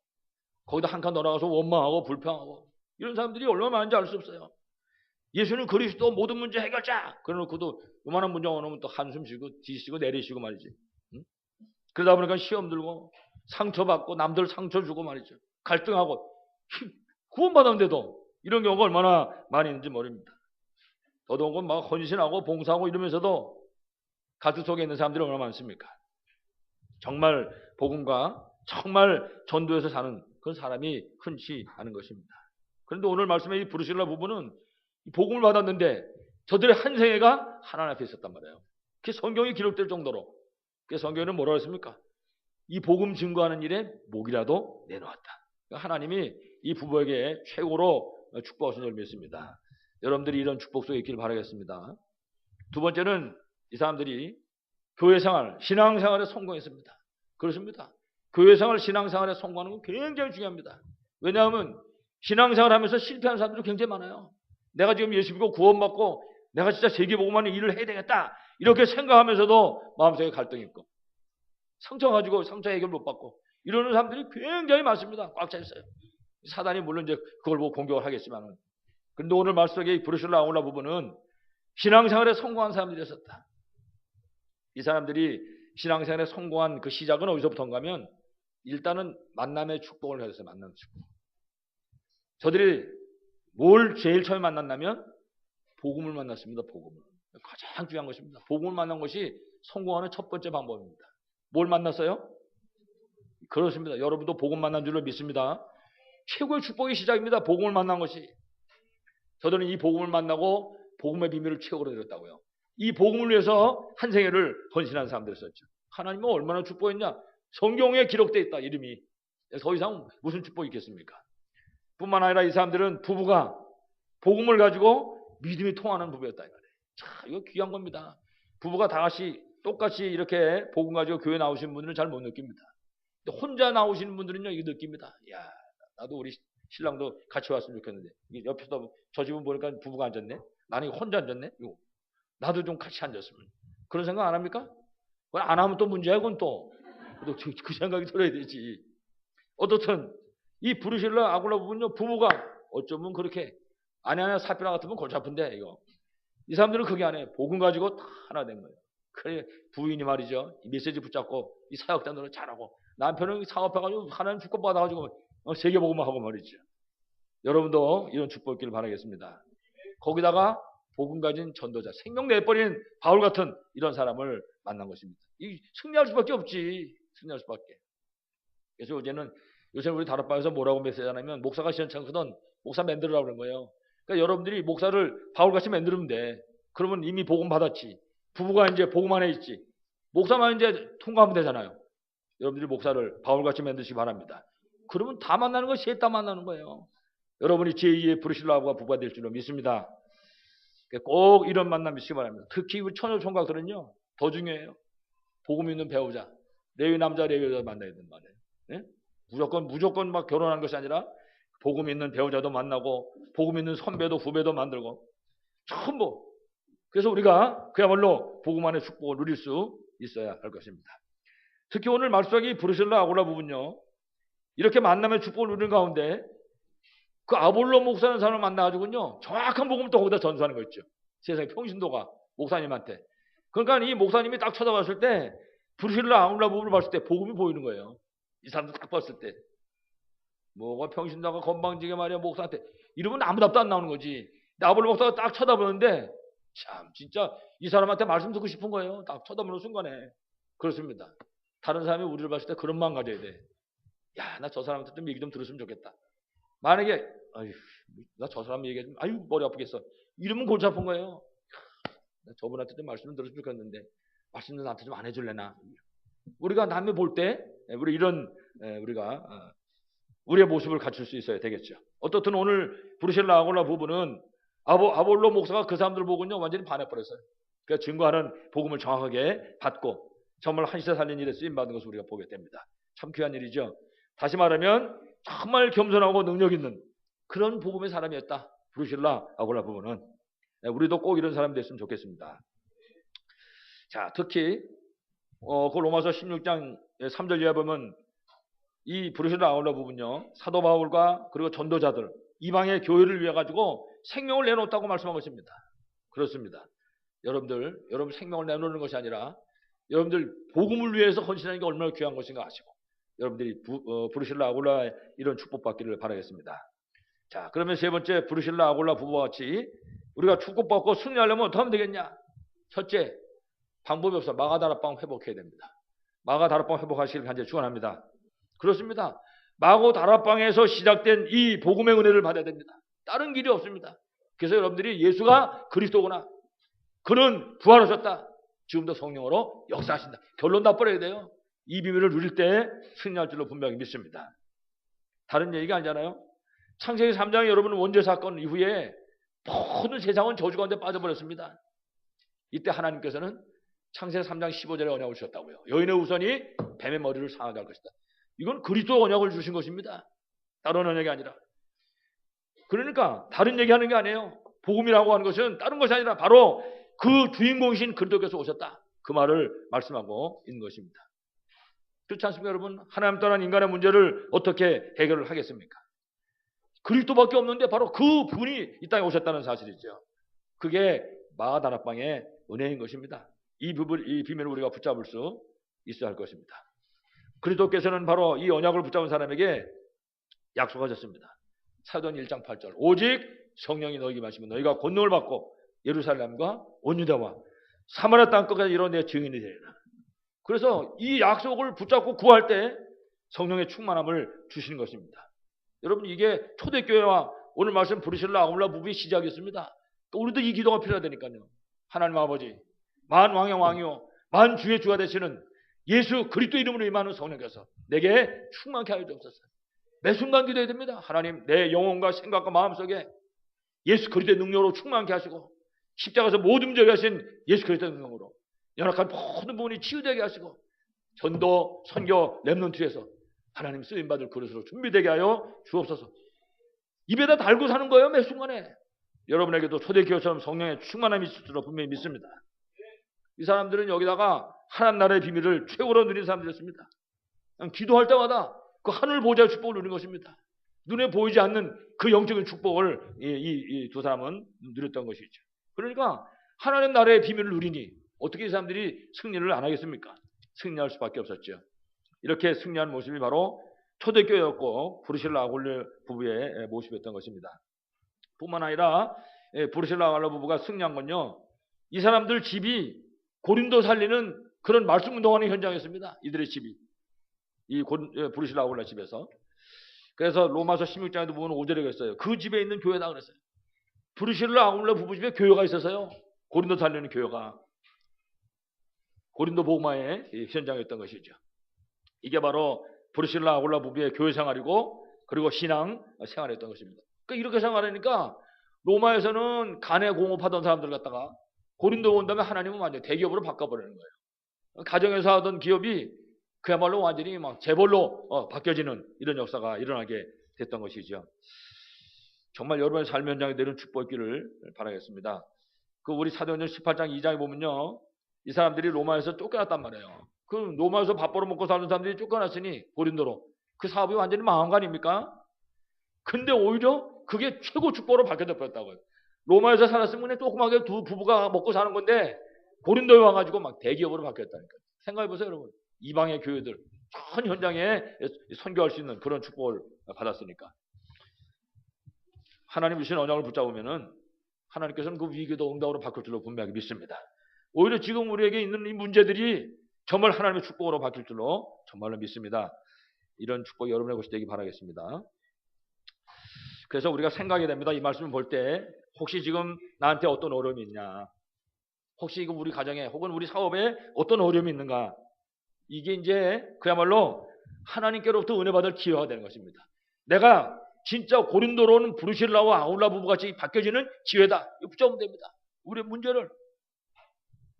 거기다 한 칸 더 나가서 원망하고 불평하고 이런 사람들이 얼마나 많은지 알 수 없어요. 예수는 그리스도 모든 문제 해결자 그래놓고도 요만한 문제 오면 또 한숨 쉬고 뒤쉬고 내리쉬고 말이지. 응? 그러다 보니까 시험 들고 상처받고 남들 상처 주고 말이죠. 갈등하고 구원받았는데도 이런 경우가 얼마나 많이 있는지 모릅니다. 더더욱은 막 헌신하고 봉사하고 이러면서도 가슴 속에 있는 사람들이 얼마나 많습니까? 정말 복음과 정말 전도에서 사는 그런 사람이 흔치 않은 것입니다. 그런데 오늘 말씀에 이 브루실라 부부는 복음을 받았는데 저들의 한 생애가 하나님 앞에 있었단 말이에요. 그게 성경이 기록될 정도로. 그 성경에는 뭐라고 했습니까? 이 복음 증거하는 일에 목이라도 내놓았다. 그러니까 하나님이 이 부부에게 최고로 축복하신 줄 믿습니다. 여러분들이 이런 축복 속에 있기를 바라겠습니다. 두 번째는 이 사람들이 교회생활, 신앙생활에 성공했습니다. 그렇습니다. 교회생활, 신앙생활에 성공하는 건 굉장히 중요합니다. 왜냐하면 신앙생활 하면서 실패하는 사람들이 굉장히 많아요. 내가 지금 예수 믿고 구원받고 내가 진짜 세계복음하는 일을 해야 되겠다 이렇게 생각하면서도 마음속에 갈등이 있고 상처 가지고 상처 해결 못 받고 이러는 사람들이 굉장히 많습니다. 꽉 차 있어요. 사단이 물론 이제 그걸 보고 공격을 하겠지만은. 그런데 오늘 말씀 속에 브루실라 아굴라 부부는 신앙생활에 성공한 사람들이었었다. 이 사람들이 신앙생활에 성공한 그 시작은 어디서부터인가 하면 일단은 만남의 축복을 가졌어요. 만남의 축복. 저들이 뭘 제일 처음에 만났냐면 복음을 만났습니다. 복음을. 가장 중요한 것입니다. 복음을 만난 것이 성공하는 첫 번째 방법입니다. 뭘 만났어요? 그렇습니다. 여러분도 복음 만난 줄로 믿습니다. 최고의 축복의 시작입니다. 복음을 만난 것이. 저들은 이 복음을 만나고 복음의 비밀을 최고로 들었다고요. 이 복음을 위해서 한 생애를 헌신한 사람들이었죠. 하나님은 얼마나 축복했냐? 성경에 기록되어 있다. 이름이. 더 이상 무슨 축복이 있겠습니까? 뿐만 아니라 이 사람들은 부부가 복음을 가지고 믿음이 통하는 부부였다. 자, 이거 귀한 겁니다. 부부가 다 같이 똑같이 이렇게 복음 가지고 교회 나오시는 분들은 잘 못 느낍니다. 근데 혼자 나오시는 분들은요, 이거 느낍니다. 야, 나도 우리 신랑도 같이 왔으면 좋겠는데. 옆에서 저 집은 보니까 부부가 앉았네. 나는 혼자 앉았네. 나도 좀 같이 앉았으면. 그런 생각 안 합니까? 그건 안 하면 또 문제야, 그건 또. 그 생각이 들어야 되지. 어떻든 이 브루실라 아굴라 부부는요, 부부가 어쩌면 그렇게 아내 하나 사피나 같으면 골치 아픈데 이거. 이 사람들은 그게 안 해. 복음 가지고 다 하나 된 거예요. 그래 부인이 말이죠. 이 메시지 붙잡고 이 사역단으로 잘하고 남편은 사업해가지고 하나님 축복 받아가지고 세계복음만 하고 말이죠. 여러분도 이런 축복 있기를 바라겠습니다. 거기다가 복음 가진 전도자, 생명 내버린 바울 같은 이런 사람을 만난 것입니다. 이 승리할 수밖에 없지. 승리할 수밖에. 그래서 요새 우리 다락방에서 뭐라고 메시지하냐면 목사가 시원찮거든 목사 만들으라고 그런 거예요. 그러니까 여러분들이 목사를 바울같이 만들면 돼. 그러면 이미 복음 받았지. 부부가 이제 복음 안에 있지. 목사만 이제 통과하면 되잖아요. 여러분들이 목사를 바울같이 만드시기 바랍니다. 그러면 다 만나는 거 셋 다 만나는 거예요. 여러분이 제2의 브루실라와 부부가 될 줄로 믿습니다. 꼭 이런 만남이 있으기 바랍니다. 특히 우리 처녀 총각들은요. 더 중요해요. 복음 있는 배우자. 레위 남자 레위 여자 만나야 된단 말이에요. 네? 무조건 막 결혼하는 것이 아니라 복음 있는 배우자도 만나고 복음 있는 선배도 후배도 만들고 전부. 그래서 우리가 그야말로 복음 안의 축복을 누릴 수 있어야 할 것입니다. 특히 오늘 말씀하기 브루실라 아굴라 부분요. 이렇게 만남의 축복을 누리는 가운데 그 아볼로 목사라는 사람을 만나가지고요. 정확한 복음을 또 거기다 전수하는 거 있죠. 세상의 평신도가 목사님한테. 그러니까 이 목사님이 딱 쳐다봤을 때 브루실라 아굴라 부분을 봤을 때 복음이 보이는 거예요. 이 사람도 딱 봤을 때. 뭐가 평신도가 건방지게 말이야 목사한테. 이러면 아무 답도 안 나오는 거지. 근데 아볼로 목사가 딱 쳐다보는데 참 진짜 이 사람한테 말씀 듣고 싶은 거예요. 딱 쳐다보는 순간에. 그렇습니다. 다른 사람이 우리를 봤을 때 그런 마음 가져야 돼. 야, 나 저 사람한테 좀 얘기 좀 들었으면 좋겠다. 만약에 아유, 나 저 사람 얘기하면 아유 머리 아프겠어. 이러면 골치 아픈 거예요. 저분한테 좀 말씀 좀 들었으면 좋겠는데 말씀 좀 나한테 좀 안 해줄래나. 우리가 남의 볼 때 우리 이런 우리가 우리의 모습을 갖출 수 있어야 되겠죠. 어떻든 오늘 브루실라 아굴라 부부는 아볼로 목사가 그 사람들 보고는요 완전히 반해버렸어요. 그러니까 증거하는 복음을 정확하게 받고 정말 한 시대 살린 일에 쓰임받은 것을 우리가 보게 됩니다. 참 귀한 일이죠. 다시 말하면 정말 겸손하고 능력 있는 그런 복음의 사람이었다. 브루실라 아굴라 부부는. 우리도 꼭 이런 사람이 됐으면 좋겠습니다. 자, 특히 그 로마서 16장 3절 이하 보면 이 브루실라 아굴라 부분요. 사도 바울과 그리고 전도자들 이방의 교회를 위해 가지고 생명을 내놓았다고 말씀한 것입니다. 그렇습니다. 여러분 생명을 내놓는 것이 아니라 여러분들 복음을 위해서 헌신하는 게 얼마나 귀한 것인가 아시고 여러분들이 브루실라 아굴라 이런 축복받기를 바라겠습니다. 자, 그러면 세 번째 브루실라 아굴라 부부와 같이 우리가 축복받고 승리하려면 어떻게 하면 되겠냐? 첫째, 방법이 없어. 마가다락방 회복해야 됩니다. 마가다락방 회복하시길 간절히 축원합니다. 그렇습니다. 마가다락방에서 시작된 이 복음의 은혜를 받아야 됩니다. 다른 길이 없습니다. 그래서 여러분들이 예수가 그리스도구나. 그는 부활하셨다. 지금도 성령으로 역사하신다. 결론 다 버려야 돼요. 이 비밀을 누릴 때 승리할 줄로 분명히 믿습니다. 다른 얘기가 아니잖아요. 창세기 3장에 여러분은 원죄 사건 이후에 모든 세상은 저주 가운데 빠져버렸습니다. 이때 하나님께서는 창세기 3장 15절에 언약을 주셨다고요. 여인의 우선이 뱀의 머리를 상하게 할 것이다. 이건 그리스도 언약을 주신 것입니다. 다른 언약이 아니라. 그러니까 다른 얘기하는 게 아니에요. 복음이라고 하는 것은 다른 것이 아니라 바로 그 주인공이신 그리스도께서 오셨다. 그 말을 말씀하고 있는 것입니다. 그렇지 않습니까 여러분? 하나님 떠난 인간의 문제를 어떻게 해결을 하겠습니까? 그리스도밖에 없는데 바로 그 분이 이 땅에 오셨다는 사실이죠. 그게 마가다락방의 은혜인 것입니다. 이 비밀을 우리가 붙잡을 수 있어야 할 것입니다. 그리스도께서는 바로 이 언약을 붙잡은 사람에게 약속하셨습니다. 사도행 1장 8절 오직 성령이 너희에게 마시면 너희가 권능을 받고 예루살렘과 온 유다와 사마리아 땅까지 이런 내 증인이 되리라. 그래서 이 약속을 붙잡고 구할 때 성령의 충만함을 주시는 것입니다. 여러분, 이게 초대교회와 오늘 말씀 브리실라 아굴라 부부의 시작이었습니다. 우리도 이 기도가 필요하다니까요. 하나님 아버지, 만왕의 왕이요 만주의 주가 되시는 예수 그리스도 이름으로 임하는 성령께서 내게 충만케 하여 주옵소서. 매 순간 기도해야 됩니다. 하나님, 내 영혼과 생각과 마음속에 예수 그리스도의 능력으로 충만케 하시고 십자가에서 모든 문제를 하신 예수 그리스도의 능력으로 연약한 모든 부분이 치유되게 하시고 전도, 선교, 렘넌트에서 하나님 쓰임받을 그릇으로 준비되게 하여 주옵소서. 입에다 달고 사는 거예요. 매 순간에. 여러분에게도 초대교회처럼 성령의 충만함이 있을 줄로 분명히 믿습니다. 이 사람들은 여기다가 하나님 나라의 비밀을 최고로 누린 사람들이었습니다. 기도할 때마다 그 하늘 보좌의 축복을 누린 것입니다. 눈에 보이지 않는 그 영적인 축복을 이 두 사람은 누렸던 것이죠. 그러니까 하나님 나라의 비밀을 누리니 어떻게 이 사람들이 승리를 안 하겠습니까? 승리할 수밖에 없었죠. 이렇게 승리한 모습이 바로 초대교회였고 브리실라 아굴라 부부의 모습이었던 것입니다. 뿐만 아니라 브리실라 아굴라 부부가 승리한 건요, 이 사람들 집이 고린도 살리는 그런 말씀 운동하는 현장이었습니다. 이들의 집이 이 브리실라 아굴라 집에서. 그래서 로마서 16장에도 보면 5절에 그랬어요. 그 집에 있는 교회다 그랬어요. 브리실라 아굴라 부부 집에 교회가 있어서요. 고린도 살리는 교회가 고린도 복음화의 현장이었던 것이죠. 이게 바로 브리실라 아굴라 부부의 교회 생활이고 그리고 신앙 생활이었던 것입니다. 그러니까 이렇게 생활하니까 로마에서는 간에 공업하던 사람들 갖다가 고린도 온 다음에 하나님은 완전히 대기업으로 바꿔버리는 거예요. 가정에서 하던 기업이 그야말로 완전히 막 재벌로 바뀌어지는 이런 역사가 일어나게 됐던 것이죠. 정말 여러분의 삶 현장에 내리는 축복이 있기를 바라겠습니다. 그 우리 사도행전 18장 2장에 보면요, 이 사람들이 로마에서 쫓겨났단 말이에요. 그 로마에서 밥 벌어먹고 사는 사람들이 쫓겨났으니 고린도로 그 사업이 완전히 망한 거 아닙니까? 근데 오히려 그게 최고 축복으로 바뀌어져 버렸다고요. 로마에서 살았으면 그냥 조그맣게 두 부부가 먹고 사는 건데 고린도에 와가지고 막 대기업으로 바뀌었다니까요. 생각해보세요, 여러분. 이방의 교회들 전 현장에 선교할 수 있는 그런 축복을 받았으니까. 하나님 주신 언약을 붙잡으면은 하나님께서는 그 위기도 응답으로 바꿀 줄로 분명히 믿습니다. 오히려 지금 우리에게 있는 이 문제들이 정말 하나님의 축복으로 바뀔 줄로 정말로 믿습니다. 이런 축복이 여러분의 것이 되기 바라겠습니다. 그래서 우리가 생각이 됩니다. 이 말씀을 볼 때 혹시 지금 나한테 어떤 어려움이 있냐, 혹시 이거 우리 가정에 혹은 우리 사업에 어떤 어려움이 있는가, 이게 이제 그야말로 하나님께로부터 은혜 받을 기회가 되는 것입니다. 내가 진짜 고린도로 오는 브리실라와 아굴라 부부같이 바뀌어지는 기회다. 이거 붙잡으면 됩니다. 우리의 문제를.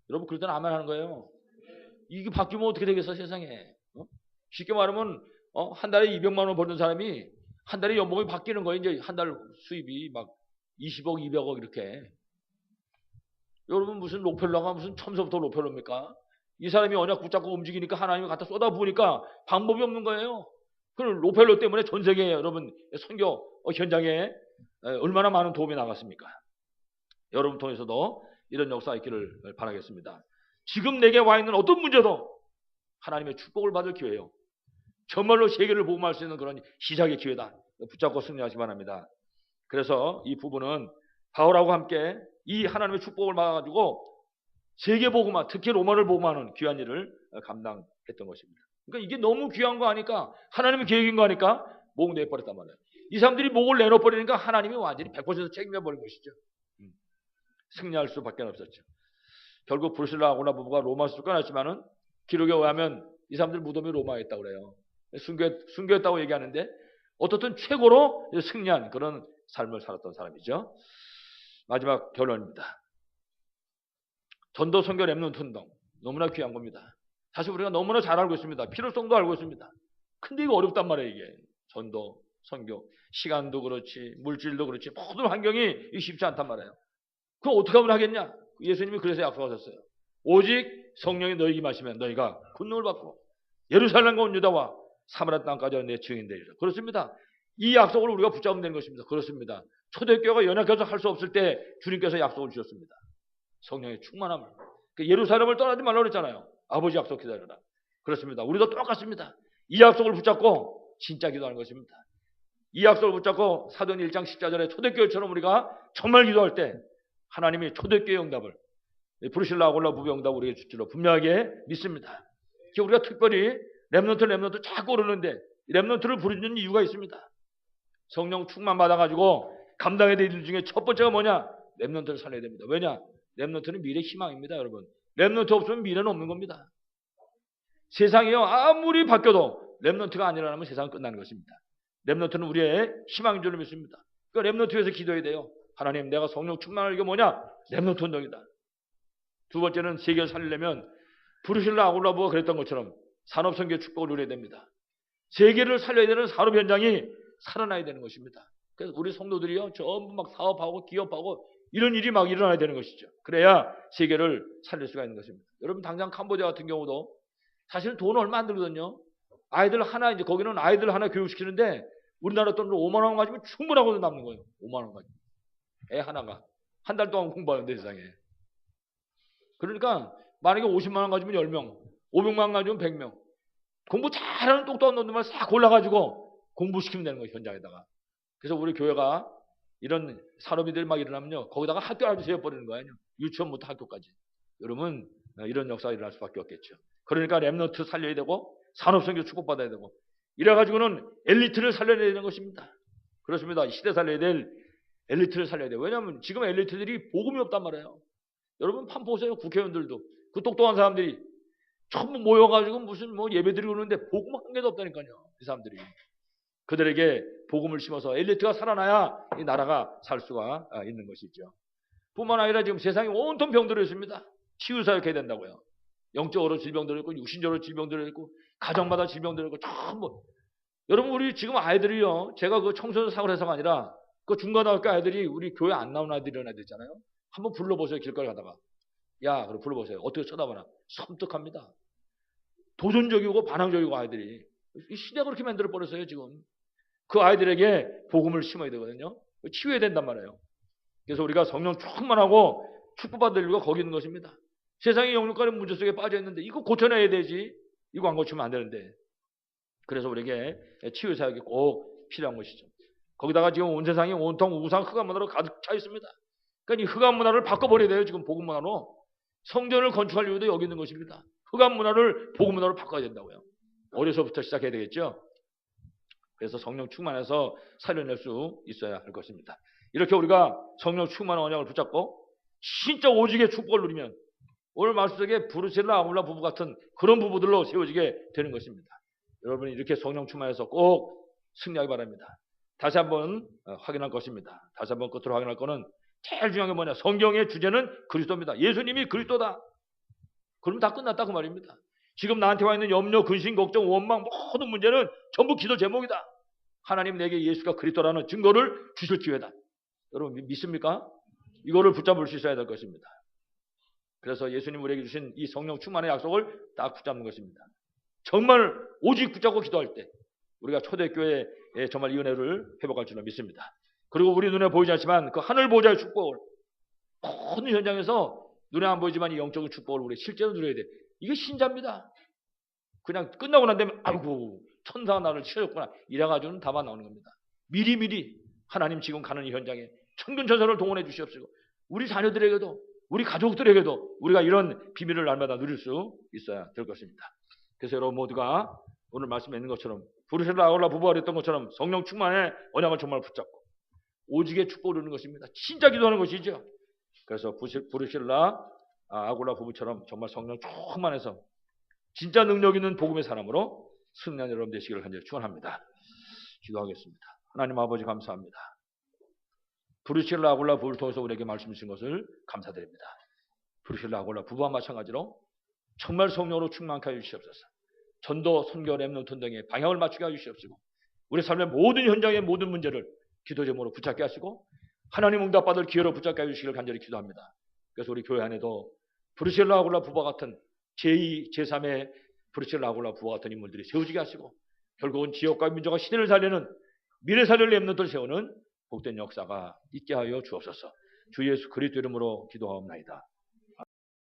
여러분, 그럴 때는 아멘 하는 거예요. 이게 바뀌면 어떻게 되겠어, 세상에. 쉽게 말하면 한 달에 200만 원 버는 사람이 한 달에 연봉이 바뀌는 거예요. 이제 한 달 수입이 막 20억, 200억 이렇게. 여러분, 무슨 록펠러가 무슨 첨서부터 록펠러입니까? 이 사람이 언약 붙잡고 움직이니까 하나님이 갖다 쏟아부으니까 방법이 없는 거예요. 그럼 록펠러 때문에 전 세계 여러분 선교 현장에 얼마나 많은 도움이 나갔습니까? 여러분 통해서도 이런 역사가 있기를 바라겠습니다. 지금 내게 와 있는 어떤 문제도 하나님의 축복을 받을 기회예요. 정말로 세계를 복음할 수 있는 그런 시작의 기회다. 붙잡고 승리하시기 바랍니다. 그래서 이 부부는 바울하고 함께 이 하나님의 축복을 받아가지고 세계 복음화, 특히 로마를 복음하는 귀한 일을 감당했던 것입니다. 그러니까 이게 너무 귀한 거 아니까, 하나님의 계획인 거 아니까 목 내버렸단 말이에요. 이 사람들이 목을 내놓버리니까 하나님이 완전히 100% 책임져버린 것이죠. 승리할 수밖에 없었죠. 결국 브리실라 아굴라 부부가 로마에서 쫓겨났지만은 기록에 의하면 이 사람들 무덤이 로마에 있다고 그래요. 순교했다고 얘기하는데 어떻든 최고로 승리한 그런 삶을 살았던 사람이죠. 마지막 결론입니다. 전도 선교 렘넌트 운동 너무나 귀한 겁니다. 사실 우리가 너무나 잘 알고 있습니다. 필요성도 알고 있습니다. 근데 이거 어렵단 말이에요. 이게 전도 선교 시간도 그렇지 물질도 그렇지 모든 환경이 쉽지 않단 말이에요. 그럼 어떻게 하면 하겠냐? 예수님이 그래서 약속하셨어요. 오직 성령이 너희 임하시면 너희가 권능을 받고 예루살렘과 온 유다와 사마리아 땅까지 내 증인 되리라. 그렇습니다. 이 약속을 우리가 붙잡으면 되는 것입니다. 그렇습니다. 초대교회가 연약해서 할 수 없을 때 주님께서 약속을 주셨습니다. 성령의 충만함을. 예루살렘을 떠나지 말라고 그랬잖아요. 아버지 약속 기다려라. 그렇습니다. 우리도 똑같습니다. 이 약속을 붙잡고 진짜 기도하는 것입니다. 이 약속을 붙잡고 사도행 1장 14절에 초대교회처럼 우리가 정말 기도할 때 하나님이 초대교회 응답을, 브루실라 아굴라 부부 응답을 우리에게 줄 줄로 분명하게 믿습니다. 우리가 특별히 렘넌트 자꾸 오르는데 렘넌트를 부르는 이유가 있습니다. 성령 충만 받아가지고 감당해야 될 일 중에 첫 번째가 뭐냐? 렘넌트를 살려야 됩니다. 왜냐? 렘넌트는 미래 희망입니다, 여러분. 렘넌트 없으면 미래는 없는 겁니다. 세상이요, 아무리 바뀌어도 렘넌트가 아니라면 세상은 끝나는 것입니다. 렘넌트는 우리의 희망인 줄 믿습니다. 그 렘넌트 위해서 기도해야 돼요. 하나님, 내가 성령 충만을 이게 뭐냐? 렘넌트 운동이다. 두 번째는 세계를 살리려면 브루실라 아굴라 부부가 그랬던 것처럼 산업선교 축복을 누려야 됩니다. 세계를 살려야 되는 산업 현장이 살아나야 되는 것입니다. 그래서 우리 성도들이요, 전부 막 사업하고 기업하고 이런 일이 막 일어나야 되는 것이죠. 그래야 세계를 살릴 수가 있는 것입니다. 여러분, 당장 캄보디아 같은 경우도 사실 돈 얼마 안 들거든요. 아이들 하나, 이제 거기는 아이들 하나 교육시키는데 우리나라 돈으로 5만 원 가지면 충분하고도 남는 거예요. 5만 원 가지고. 애 하나가. 한 달 동안 공부하는데 세상에. 그러니까 만약에 50만 원 가지면 10명, 500만 원 가지면 100명. 공부 잘하는 똑똑한 놈들만 싹 골라가지고 공부시키면 되는 거예요, 현장에다가. 그래서 우리 교회가 이런 산업인들이 막 일어나면요, 거기다가 학교 아주 세워버리는 거예요. 유치원부터 학교까지. 여러분, 이런 역사가 일어날 수밖에 없겠죠. 그러니까 렘넌트 살려야 되고 산업선교 축복받아야 되고 이래가지고는 엘리트를 살려야 되는 것입니다. 그렇습니다. 시대 살려야 될 엘리트를 살려야 돼요. 왜냐하면 지금 엘리트들이 복음이 없단 말이에요. 여러분 판 보세요. 국회의원들도 그 똑똑한 사람들이 전부 모여가지고 무슨 뭐 예배드리고 그러는데 복음 한 개도 없다니까요. 이 사람들이. 그들에게 복음을 심어서 엘리트가 살아나야 이 나라가 살 수가 있는 것이죠. 뿐만 아니라 지금 세상에 온통 병들어 있습니다. 치유사역해야 된다고요. 영적으로 질병들이 있고 육신적으로 질병들이 있고 가정마다 질병들이 있고 전부. 여러분 우리 지금 아이들이요. 제가 그 청소년 사고해서가 아니라 그 중고등학교 아이들이 우리 교회 안 나오는 아이들이 이런 애들 있잖아요. 한번 불러보세요. 길거리 가다가. 야, 그럼 불러보세요. 어떻게 쳐다보나. 섬뜩합니다. 도전적이고 반항적이고 아이들이. 이 시대가 그렇게 만들어 버렸어요 지금. 그 아이들에게 복음을 심어야 되거든요. 치유해야 된단 말이에요. 그래서 우리가 성령 충만하고 축복받을 이유가 거기 있는 것입니다. 세상의 영육간의 문제 속에 빠져 있는데 이거 고쳐내야 되지. 이거 안 고치면 안 되는데. 그래서 우리에게 치유 사역이 꼭 필요한 것이죠. 거기다가 지금 온 세상이 온통 우상 흑암 문화로 가득 차 있습니다. 그러니까 이 흑암 문화를 바꿔버려야 돼요. 지금 복음 문화로. 성전을 건축할 이유도 여기 있는 것입니다. 흑암 문화를 복음 문화로 바꿔야 된다고요. 어려서부터 시작해야 되겠죠. 그래서 성령 충만해서 살려낼 수 있어야 할 것입니다. 이렇게 우리가 성령 충만한 언약을 붙잡고 진짜 오직의 축복을 누리면 오늘 말씀 속에 브루실라 아굴라 부부 같은 그런 부부들로 세워지게 되는 것입니다. 여러분이 이렇게 성령 충만해서 꼭 승리하기 바랍니다. 다시 한번 확인할 것입니다. 다시 한번 끝으로 확인할 거는 제일 중요한 게 뭐냐. 성경의 주제는 그리스도입니다. 예수님이 그리스도다. 그럼 다 끝났다 그 말입니다. 지금 나한테 와 있는 염려, 근심, 걱정, 원망 모든 문제는 전부 기도 제목이다. 하나님 내게 예수가 그리스도라는 증거를 주실 기회다. 여러분 믿습니까? 이거를 붙잡을 수 있어야 될 것입니다. 그래서 예수님 우리에게 주신 이 성령 충만의 약속을 딱 붙잡는 것입니다. 정말 오직 붙잡고 기도할 때 우리가 초대교회에 정말 이 은혜를 회복할 줄로 믿습니다. 그리고 우리 눈에 보이지 않지만 그 하늘 보좌의 축복을 모든 현장에서 눈에 안 보이지만 이 영적인 축복을 우리 실제로 누려야 돼. 이게 신자입니다. 그냥 끝나고 난 다음에 아이고 천사가 나를 치워줬구나 이래가지고는 답안 나오는 겁니다. 미리미리 하나님 지금 가는 이 현장에 천군 천사를 동원해 주시옵시고 우리 자녀들에게도 우리 가족들에게도 우리가 이런 비밀을 날마다 누릴 수 있어야 될 것입니다. 그래서 여러분 모두가 오늘 말씀에 있는 것처럼 브루실라 아굴라 부부가 그랬던 것처럼 성령 충만의 언약을 정말 붙잡고 오직의 축복을 누리는 것입니다. 진짜 기도하는 것이죠. 그래서 브루실라 아굴라 부부처럼 정말 성령 충만해서 진짜 능력 있는 복음의 사람으로 승리한 여러분 되시기를 간절히 축원합니다. 기도하겠습니다. 하나님 아버지 감사합니다. 브루실라 아굴라 부부를 통해서 우리에게 말씀 주신 것을 감사드립니다. 브루실라 아굴라 부부와 마찬가지로 정말 성령으로 충만케 하여 주시옵소서. 전도, 선교, 렘넌트 등의 방향을 맞추게 하여 주시옵시고 우리 삶의 모든 현장의 모든 문제를 기도 제목으로 붙잡게 하시고 하나님 응답받을 기회로 붙잡게 하여 주시기를 간절히 기도합니다. 그래서 우리 교회 안에도 브루실라 아굴라 부부와 같은 제2, 제3의 브루실라 아굴라 부부와 같은 인물들이 세워지게 하시고 결국은 지역과 민족과 시대를 살리는 미래 살릴 렘넌트를 세우는 복된 역사가 있게 하여 주옵소서. 주 예수 그리스도 이름으로 기도하옵나이다.